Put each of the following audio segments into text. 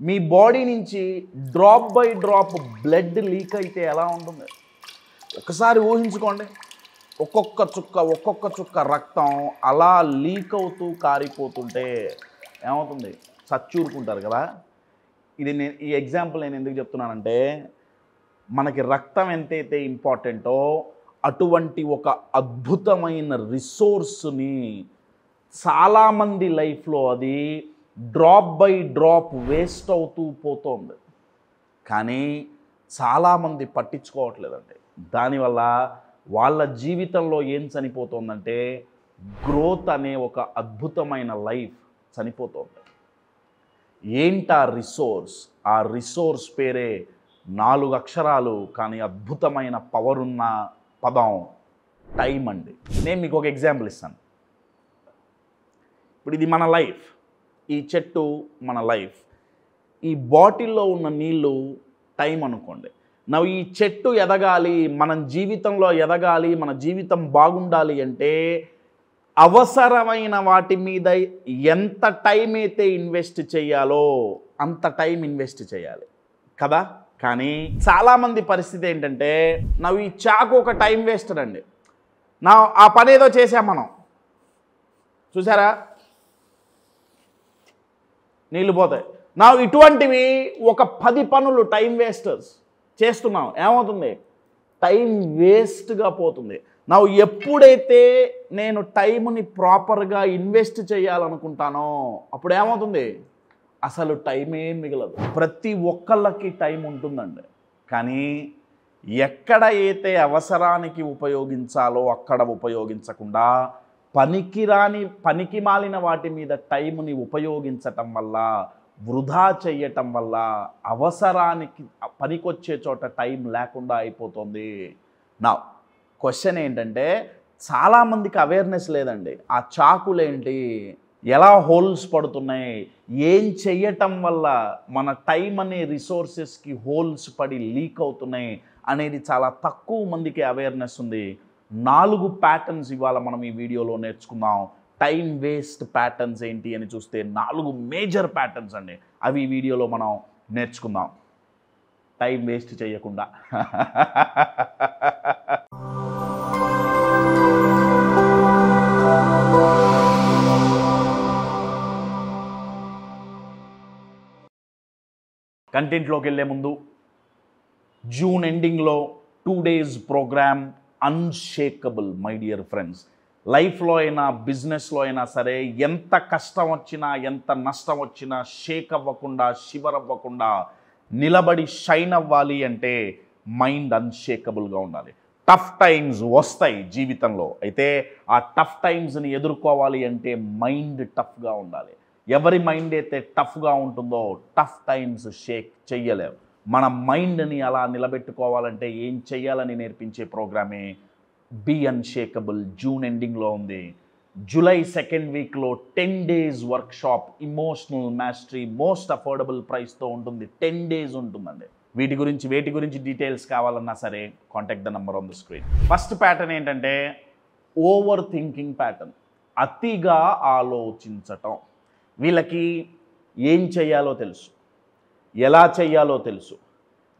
మీ body నుంచి drop by drop blood leak అయితే ఎలా ఉంటుంది? ఒకసారి ఊహించుకోండి. ఒక్కొక్క చుక్క రక్తం అలా లీక్ అవుతూ కారిపోతుంటే ఏమవుతుంది? చచ్చూరుకుంటారు కదా. ఈ ఎగ్జాంపుల్ నేను ఎందుకు చెప్తున్నానంటే, మనకి రక్తం ఎంతైతే ఇంపార్టెంటో అటువంటి ఒక అద్భుతమైన రిసోర్స్ని చాలామంది లైఫ్లో అది డ్రాప్ బై డ్రాప్ వేస్ట్ అవుతూ పోతుంది. కానీ చాలామంది పట్టించుకోవట్లేదండి. దానివల్ల వాళ్ళ జీవితంలో ఏం చనిపోతుందంటే, గ్రోత్ అనే ఒక అద్భుతమైన లైఫ్ చనిపోతుంది. ఏంటా రిసోర్స్? ఆ రిసోర్స్ పేరే 4 అక్షరాలు కానీ అద్భుతమైన పవర్ ఉన్న పదం టైం అండి. నేను మీకు ఒక ఎగ్జాంపుల్ ఇస్తాను. ఇప్పుడు ఇది మన లైఫ్, ఈ చెట్టు మన లైఫ్, ఈ బాటిల్లో ఉన్న నీళ్ళు టైం అనుకోండి. ఈ చెట్టు ఎదగాలి, మనం జీవితంలో ఎదగాలి, మన జీవితం బాగుండాలి అంటే అవసరమైన వాటి మీద ఎంత టైం అయితే ఇన్వెస్ట్ చేయాలో అంత టైం ఇన్వెస్ట్ చేయాలి కదా. కానీ చాలామంది పరిస్థితి ఏంటంటే, ఈ చాకు ఒక టైం వేస్టర్ అండి. ఆ పని ఏదో చేసాం మనం, చూసారా, నీళ్ళు పోతాయి. ఇటువంటివి ఒక 10 పనులు టైం వేస్టర్స్ చేస్తున్నాం. ఏమవుతుంది? టైం వేస్ట్గా పోతుంది. ఎప్పుడైతే నేను టైంని ప్రాపర్గా ఇన్వెస్ట్ చేయాలనుకుంటానో అప్పుడు ఏమవుతుంది? అసలు టైమే మిగలదు. ప్రతి ఒక్కళ్ళకి టైం ఉంటుందండి, కానీ ఎక్కడ అయితే అవసరానికి ఉపయోగించాలో అక్కడ ఉపయోగించకుండా పనికి మాలిన వాటి మీద టైంని ఉపయోగించటం వల్ల, వృధా చెయ్యటం వల్ల అవసరానికి పనికొచ్చే చోట టైం లేకుండా అయిపోతుంది. క్వశ్చన్ ఏంటంటే, చాలామందికి అవేర్నెస్ లేదండి. ఆ చాకులేంటి, ఎలా హోల్స్ పడుతున్నాయి, ఏం చెయ్యటం వల్ల మన టైం అనే రిసోర్సెస్కి హోల్స్ పడి లీక్ అవుతున్నాయి అనేది చాలా తక్కువ మందికి అవేర్నెస్ ఉంది. 4 ప్యాటర్న్స్ ఇవాళ మనం ఈ వీడియోలో నేర్చుకుందాం. టైం వేస్ట్ ప్యాటర్న్స్ ఏంటి అని చూస్తే 4 మేజర్ ప్యాటర్న్స్ అండి. అవి ఈ వీడియోలో మనం నేర్చుకుందాం, టైం వేస్ట్ చేయకుండా. కంటెంట్లోకి వెళ్ళే ముందు, జూన్ ఎండింగ్లో 2 days program unshakeable. My dear friends, లైఫ్లో అయినా బిజినెస్లో అయినా సరే, ఎంత కష్టం వచ్చినా ఎంత నష్టం వచ్చినా షేక్ అవ్వకుండా, షివర్ అవ్వకుండా నిలబడి షైన్ అవ్వాలి అంటే మైండ్ అన్షేకబుల్గా ఉండాలి. టఫ్ టైమ్స్ వస్తాయి జీవితంలో, అయితే ఆ టఫ్ టైమ్స్ని ఎదుర్కోవాలి అంటే మైండ్ టఫ్గా ఉండాలి. ఎవరి మైండ్ అయితే టఫ్గా ఉంటుందో టఫ్ టైమ్స్ షేక్ చెయ్యలేము. మన మైండ్ని అలా నిలబెట్టుకోవాలంటే ఏం చెయ్యాలని నేర్పించే ప్రోగ్రామే బీ అన్షేకబుల్. జూన్ ఎండింగ్లో ఉంది. జూలై 2nd వీక్లో 10 days workshop, emotional mastery, most affordable ప్రైస్తో ఉంటుంది. 10 days ఉంటుందండి. వేటి గురించి డీటెయిల్స్ కావాలన్నా సరే contact the number on the screen. First pattern ఏంటంటే ఓవర్ థింకింగ్ ప్యాటర్న్, అతిగా ఆలోచించటం. వీళ్ళకి ఏం చెయ్యాలో తెలుసు, ఎలా చెయ్యాలో తెలుసు,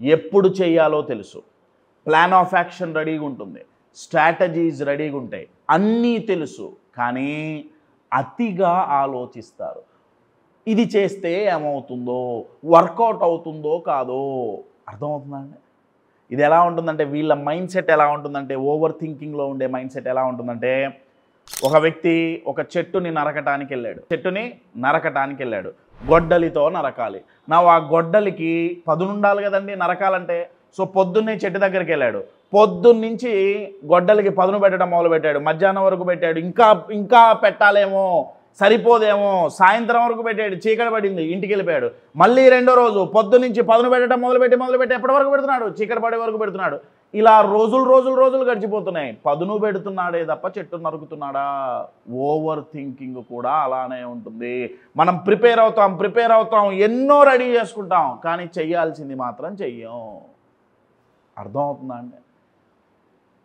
ఎప్పుడు చెయ్యాలో తెలుసు, ప్లాన్ ఆఫ్ యాక్షన్ రెడీగా ఉంటుంది, స్ట్రాటజీస్ రెడీగా ఉంటాయి, అన్నీ తెలుసు, కానీ అతిగా ఆలోచిస్తారు. ఇది చేస్తే ఏమవుతుందో, వర్కౌట్ అవుతుందో కాదో. అర్థమవుతుందండి? ఇది ఎలా ఉంటుందంటే, వీళ్ళ మైండ్ సెట్ ఎలా ఉంటుందంటే, ఓవర్ థింకింగ్లో ఉండే మైండ్ సెట్ ఎలా ఉంటుందంటే, ఒక వ్యక్తి ఒక చెట్టుని నరకటానికి వెళ్ళాడు. గొడ్డలితో నరకాలి. ఆ గొడ్డలికి పదును ఉండాలి కదండి నరకాలంటే. సో పొద్దున్నే చెట్టు దగ్గరికి వెళ్ళాడు. పొద్దున్నుంచి గొడ్డలికి పదును పెట్టడం మొదలుపెట్టాడు. మధ్యాహ్నం వరకు పెట్టాడు. ఇంకా పెట్టాలేమో, సరిపోదేమో, సాయంత్రం వరకు పెట్టాడు. చీకటి పడింది, ఇంటికి వెళ్ళిపోయాడు. మళ్ళీ రెండో రోజు పొద్దున్నుంచి పదును పెట్టడం మొదలుపెట్టి ఎప్పటి వరకు పెడుతున్నాడు? చీకటి పడే వరకు పెడుతున్నాడు. ఇలా రోజులు గడిచిపోతున్నాయి. పదును పెడుతున్నాడే తప్ప చెట్టు నరుకుతున్నాడా? ఓవర్ థింకింగ్ కూడా అలానే ఉంటుంది. మనం ప్రిపేర్ అవుతాం, ఎన్నో రెడీ చేసుకుంటాం, కానీ చెయ్యాల్సింది మాత్రం చెయ్యం. అర్థమవుతుందా అండి?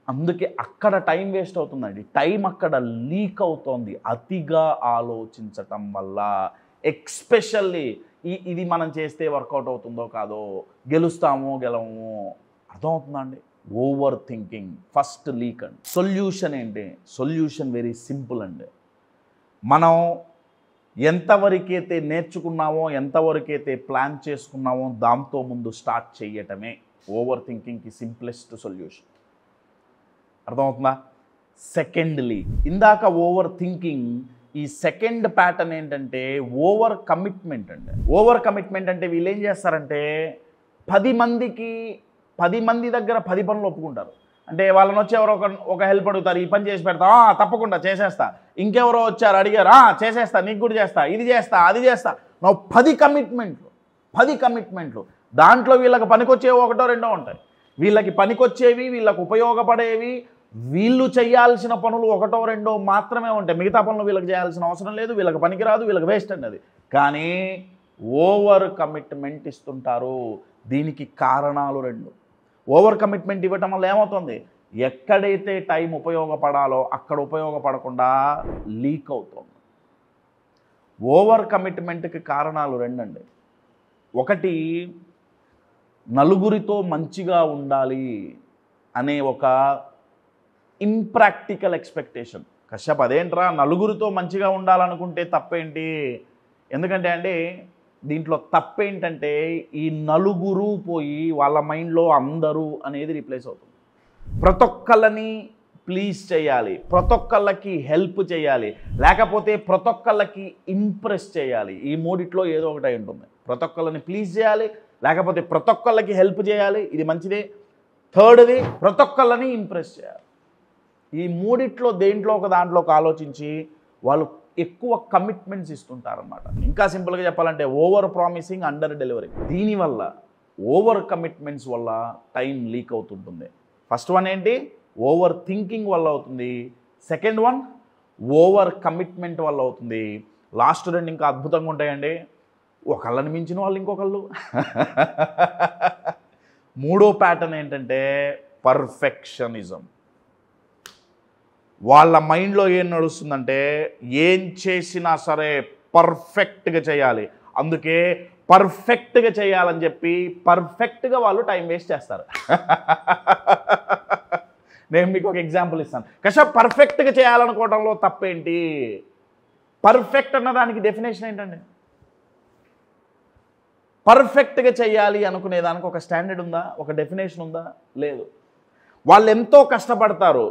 అందుకే అక్కడ టైం వేస్ట్ అవుతుందండి. టైం అక్కడ లీక్ అవుతోంది అతిగా ఆలోచించటం వల్ల. ఎక్స్పెషల్లీ ఇది మనం చేస్తే వర్కౌట్ అవుతుందో కాదో, గెలుస్తామో గెలవమో, అర్థమవుతుందా అండి? ఓవర్ థింకింగ్ ఫస్ట్ లీక్ అండి. సొల్యూషన్ ఏంటి? సొల్యూషన్ వెరీ సింపుల్ అండి. మనం ఎంతవరకైతే నేర్చుకున్నామో, ఎంతవరకైతే ప్లాన్ చేసుకున్నామో దాంతో ముందు స్టార్ట్ చేయటమే ఓవర్ థింకింగ్కి సింప్లెస్ట్ సొల్యూషన్. అర్థమవుతుందా? సెకండ్లీ, ఇందాక ఓవర్ థింకింగ్, ఈ సెకండ్ ప్యాటర్న్ ఏంటంటే ఓవర్ కమిట్మెంట్ అండి. ఓవర్ కమిట్మెంట్ అంటే వీళ్ళు ఏం చేస్తారంటే 10 మంది దగ్గర 10 పనులు ఒప్పుకుంటారు. అంటే వాళ్ళని వచ్చి ఎవరో ఒక హెల్ప్ అడుగుతారు, ఈ పని చేసి పెడతా, తప్పకుండా చేసేస్తా. ఇంకెవరో వచ్చారు అడిగారు, చేసేస్తా, నీకు కూడా చేస్తా, ఇది చేస్తా, అది చేస్తా. నా 10 కమిట్మెంట్లు. దాంట్లో వీళ్ళకి పనికొచ్చేవి ఒకటో రెండో ఉంటాయి. వీళ్ళకి పనికొచ్చేవి, వీళ్ళకి ఉపయోగపడేవి, వీళ్ళు చేయాల్సిన పనులు ఒకటో రెండో మాత్రమే ఉంటాయి. మిగతా పనులు వీళ్ళకి చేయాల్సిన అవసరం లేదు, వీళ్ళకి పనికిరాదు, వీళ్ళకి వేస్ట్ అన్నది. కానీ ఓవర్ కమిట్మెంట్ ఇస్తుంటారు. దీనికి కారణాలు 2. ఓవర్ కమిట్మెంట్ ఇవ్వటం వల్ల ఏమవుతుంది? ఎక్కడైతే టైం ఉపయోగపడాలో అక్కడ ఉపయోగపడకుండా లీక్ అవుతుంది. ఓవర్ కమిట్మెంట్కి కారణాలు 2 అండి. ఒకటి, నలుగురితో మంచిగా ఉండాలి అనే ఒక ఇంప్రాక్టికల్ ఎక్స్పెక్టేషన్. కశ్యప్ అదేంట్రా నలుగురితో మంచిగా ఉండాలనుకుంటే తప్పేంటి? ఎందుకంటే అండి దీంట్లో తప్పేంటంటే ఈ నలుగురు పోయి వాళ్ళ మైండ్లో అందరూ అనేది రీప్లేస్ అవుతుంది. ప్రతి ఒక్కళ్ళని ప్లీజ్ చేయాలి, ప్రతి ఒక్కళ్ళకి హెల్ప్ చేయాలి, లేకపోతే ప్రతి ఒక్కళ్ళకి ఇంప్రెస్ చేయాలి. ఈ మూడిట్లో ఏదో ఒకటి ఉంటుంది. ప్రతి ఒక్కళ్ళని ప్లీజ్ చేయాలి, లేకపోతే ప్రతి ఒక్కళ్ళకి హెల్ప్ చేయాలి, ఇది మంచిదే. థర్డ్ది ప్రతి ఒక్కళ్ళని ఇంప్రెస్ చేయాలి. ఈ మూడిట్లో దేంట్లో ఒక దాంట్లోకి ఆలోచించి వాళ్ళు ఎక్కువ కమిట్మెంట్స్ ఇస్తుంటారన్నమాట. ఇంకా సింపుల్గా చెప్పాలంటే ఓవర్ ప్రామిసింగ్, అండర్ డెలివరీ. దీనివల్ల ఓవర్ కమిట్మెంట్స్ వల్ల టైం లీక్ అవుతుంటుంది. ఫస్ట్ వన్ ఏంటి? ఓవర్ థింకింగ్ వల్ల అవుతుంది. సెకండ్ వన్ ఓవర్ కమిట్మెంట్ వల్ల అవుతుంది. లాస్ట్ 2 ఇంకా అద్భుతంగా ఉంటాయండి. ఒకళ్ళని మించిన వాళ్ళు ఇంకొకళ్ళు. మూడో ప్యాటర్న్ ఏంటంటే పర్ఫెక్షనిజం. వాళ్ళ మైండ్లో ఏం నడుస్తుందంటే ఏం చేసినా సరే పర్ఫెక్ట్గా చేయాలి. అందుకే పర్ఫెక్ట్గా చేయాలని చెప్పి పర్ఫెక్ట్గా వాళ్ళు టైం వేస్ట్ చేస్తారు. నేను మీకు ఒక ఎగ్జాంపుల్ ఇస్తాను. కశ్యప్ పర్ఫెక్ట్గా చేయాలనుకోవడంలో తప్పేంటి? పర్ఫెక్ట్ అన్న దానికి డెఫినేషన్ ఏంటండి? పర్ఫెక్ట్గా చేయాలి అనుకునే దానికి ఒక స్టాండర్డ్ ఉందా? ఒక డెఫినేషన్ ఉందా? లేదు. వాళ్ళు ఎంతో కష్టపడతారు,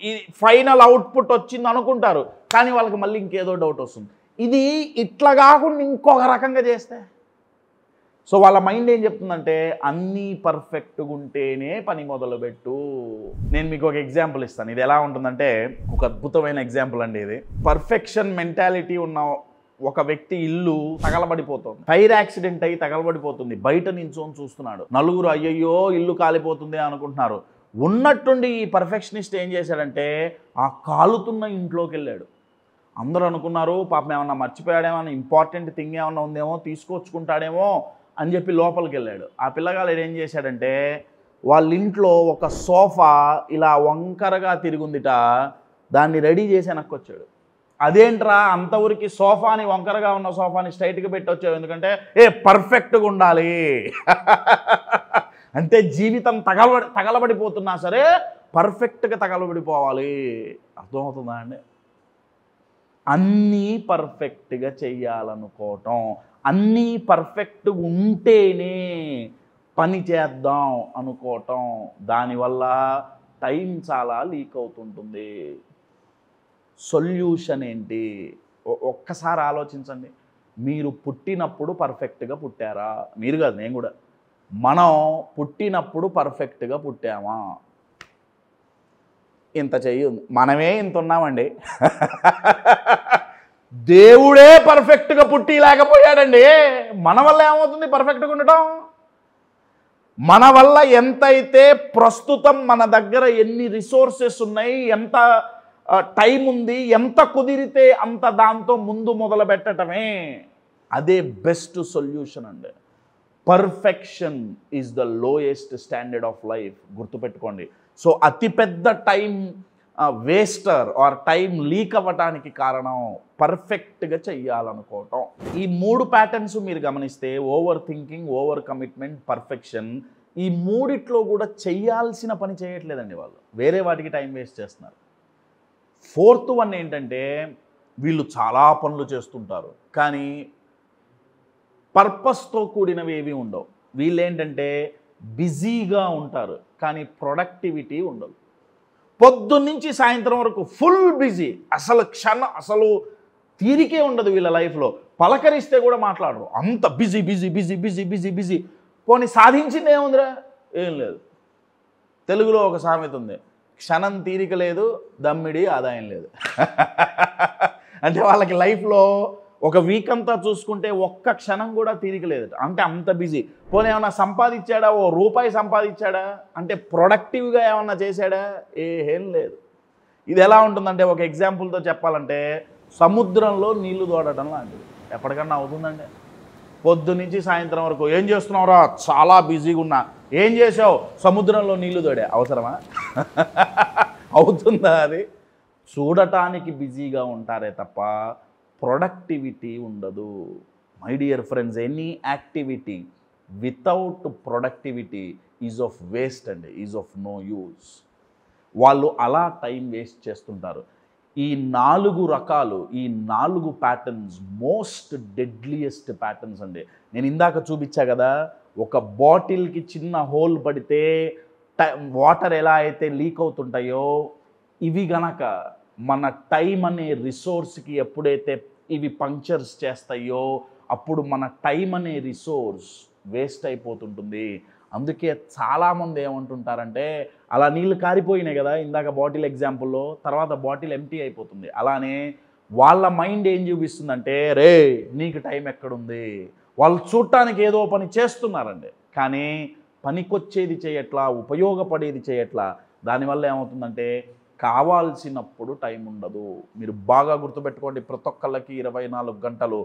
ఈ ఫైనల్ అవుట్పుట్ వచ్చింది అనుకుంటారు, కానీ వాళ్ళకి మళ్ళీ ఇంకేదో డౌట్ వస్తుంది. ఇది ఇట్లా కాకుండా ఇంకొక రకంగా చేస్తే, సో వాళ్ళ మైండ్ ఏం చెప్తుందంటే అన్నీ పర్ఫెక్ట్గా ఉంటేనే పని మొదలుపెట్టు. నేను మీకు ఒక ఎగ్జాంపుల్ ఇస్తాను. ఇది ఎలా ఉంటుందంటే ఒక అద్భుతమైన ఎగ్జాంపుల్ అండి. ఇది పర్ఫెక్షన్ మెంటాలిటీ ఉన్న ఒక వ్యక్తి ఇల్లు తగలబడిపోతుంది. ఫైర్ యాక్సిడెంట్ అయ్యి తగలబడిపోతుంది. బయట నించొని చూస్తున్నాడు. నలుగురు అయ్యయ్యో ఇల్లు కాలిపోతుంది అనుకుంటున్నారు. ఉన్నట్టుండి ఈ పర్ఫెక్షనిస్ట్ ఏం చేశాడంటే ఆ కాలుతున్న ఇంట్లోకి వెళ్ళాడు. అందరూ అనుకున్నారు పాపం ఏమన్నా మర్చిపోయాడేమో, ఇంపార్టెంట్ థింగ్ ఏమన్నా ఉందేమో, తీసుకొచ్చుకుంటాడేమో అని చెప్పి లోపలికి వెళ్ళాడు. ఆ పిల్లగాడు ఏం చేశాడంటే వాళ్ళ ఇంట్లో ఒక సోఫా ఇలా వంకరగా తిరుగుందిట, దాన్ని రెడీ చేసి వెనక్కొచ్చాడు. అదేంట్రా అంతవరకు సోఫాని వంకరగా ఉన్న సోఫాని స్ట్రైట్గా పెట్టి వచ్చావు, ఎందుకంటే పర్ఫెక్ట్గా ఉండాలి. అంటే జీవితం తగలబడిపోతున్నా సరే పర్ఫెక్ట్గా తగలబడిపోవాలి. అర్థమవుతుందా అండి? అన్నీ పర్ఫెక్ట్గా చెయ్యాలనుకోవటం, అన్నీ పర్ఫెక్ట్గా ఉంటేనే పని చేద్దాం అనుకోవటం, దానివల్ల టైం చాలా లీక్ అవుతుంటుంది. సొల్యూషన్ ఏంటి? ఒక్కసారి ఆలోచించండి. మీరు పుట్టినప్పుడు పర్ఫెక్ట్గా పుట్టారా? మీరు కాదు, నేను కూడా. మనం పుట్టినప్పుడు పర్ఫెక్ట్గా పుట్టామా? ఇంత చెయ్యి ఉంది, మనమే ఇంత ఉన్నామండి. దేవుడే పర్ఫెక్ట్గా పుట్టి లేకపోయాడండి. మన వల్ల ఏమవుతుంది పర్ఫెక్ట్గా ఉండటం? మన వల్ల ఎంతైతే ప్రస్తుతం మన దగ్గర ఎన్ని రిసోర్సెస్ ఉన్నాయి, ఎంత టైం ఉంది, ఎంత కుదిరితే అంత దాంతో ముందు మొదలు పెట్టడమే అదే బెస్ట్ సొల్యూషన్ అండి. Perfection is the lowest standard of life. గుర్తుపెట్టుకోండి. సో అతిపెద్ద time waster or time leak అవ్వటానికి కారణం పర్ఫెక్ట్గా చెయ్యాలనుకోవటం. ఈ 3 ప్యాటర్న్స్ మీరు గమనిస్తే over thinking, over commitment, perfection, ఈ మూడిట్లో కూడా చెయ్యాల్సిన పని చేయట్లేదండి వాళ్ళు, వేరే వాటికి టైం వేస్ట్ చేస్తున్నారు. 4th వన్ ఏంటంటే వీళ్ళు చాలా పనులు చేస్తుంటారు కానీ పర్పస్తో కూడినవి ఏవి ఉండవు. వీళ్ళు ఏంటంటే బిజీగా ఉంటారు కానీ ప్రొడక్టివిటీ ఉండదు. పొద్దున్నుంచి సాయంత్రం వరకు ఫుల్ బిజీ, అసలు తీరికే ఉండదు వీళ్ళ లైఫ్లో. పలకరిస్తే కూడా మాట్లాడరు, అంత busy busy busy busy busy busy. పోనీ సాధించింది ఏముందిరా? ఏం లేదు. తెలుగులో ఒక సామెత ఉంది, క్షణం తీరిక లేదు, దమ్మిడి ఆదాయం లేదు. అంటే వాళ్ళకి లైఫ్లో ఒక వీక్ అంతా చూసుకుంటే ఒక్క క్షణం కూడా తీరిక లేదు, అంటే అంత బిజీ. పోనీ ఏమన్నా సంపాదించాడా? ఓ రూపాయి సంపాదించాడా? అంటే ప్రొడక్టివ్గా ఏమన్నా చేశాడా? ఏం లేదు. ఇది ఎలా ఉంటుందంటే ఒక ఎగ్జాంపుల్తో చెప్పాలంటే సముద్రంలో నీళ్లు తోడటం లాంటిది. ఎప్పటికన్నా అవుతుందండి? పొద్దునుంచి సాయంత్రం వరకు ఏం చేస్తున్నావురా? చాలా బిజీగా ఉన్నా. ఏం చేసావు? సముద్రంలో నీళ్లు తోడా. అవసరమా? అవుతుందా అది? చూడటానికి బిజీగా ఉంటారే తప్ప ప్రొడక్టివిటీ ఉండదు. My dear friends, any activity without productivity is of waste అండి, ఈజ్ ఆఫ్ నో యూజ్. వాళ్ళు అలా టైం వేస్ట్ చేస్తుంటారు. ఈ 4 రకాలు, ఈ 4 ప్యాటర్న్స్ మోస్ట్ డెడ్లియెస్ట్ ప్యాటర్న్స్ అండి. నేను ఇందాక చూపించా కదా, ఒక బాటిల్కి చిన్న హోల్ పడితే వాటర్ ఎలా అయితే లీక్ అవుతుంటాయో, ఇవి గనక మన టైం అనే రిసోర్స్కి ఎప్పుడైతే ఇవి పంక్చర్స్ చేస్తాయో అప్పుడు మన టైం అనే రిసోర్స్ వేస్ట్ అయిపోతుంటుంది. అందుకే చాలామంది ఏమంటుంటారంటే, అలా నీళ్ళు కారిపోయినాయి కదా ఇందాక బాటిల్ ఎగ్జాంపుల్లో, తర్వాత బాటిల్ ఎంప్టీ అయిపోతుంది. అలానే వాళ్ళ మైండ్ ఏం చూపిస్తుందంటే, రే నీకు టైం ఎక్కడుంది? వాళ్ళు చూడటానికి ఏదో పని చేస్తున్నారండి కానీ పనికొచ్చేది చేయట్లా, ఉపయోగపడేది చేయట్లా. దానివల్ల ఏమవుతుందంటే కావాల్సినప్పుడు టైం ఉండదు. మీరు బాగా గుర్తుపెట్టుకోండి, ప్రతి ఒక్కళ్ళకి 24 గంటలు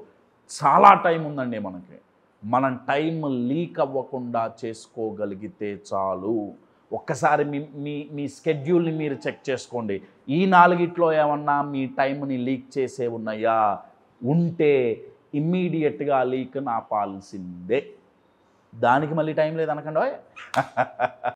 చాలా టైం ఉందండి మనకి. మనం టైం లీక్ అవ్వకుండా చేసుకోగలిగితే చాలు. ఒక్కసారి మీ స్కెడ్యూల్ని మీరు చెక్ చేసుకోండి. ఈ 4గిట్లో ఏమన్నా మీ టైంని లీక్ చేసే ఉన్నాయా? ఉంటే ఇమ్మీడియట్గా లీక్ ఆపాల్సిందే. దానికి మళ్ళీ టైం లేదనకండి.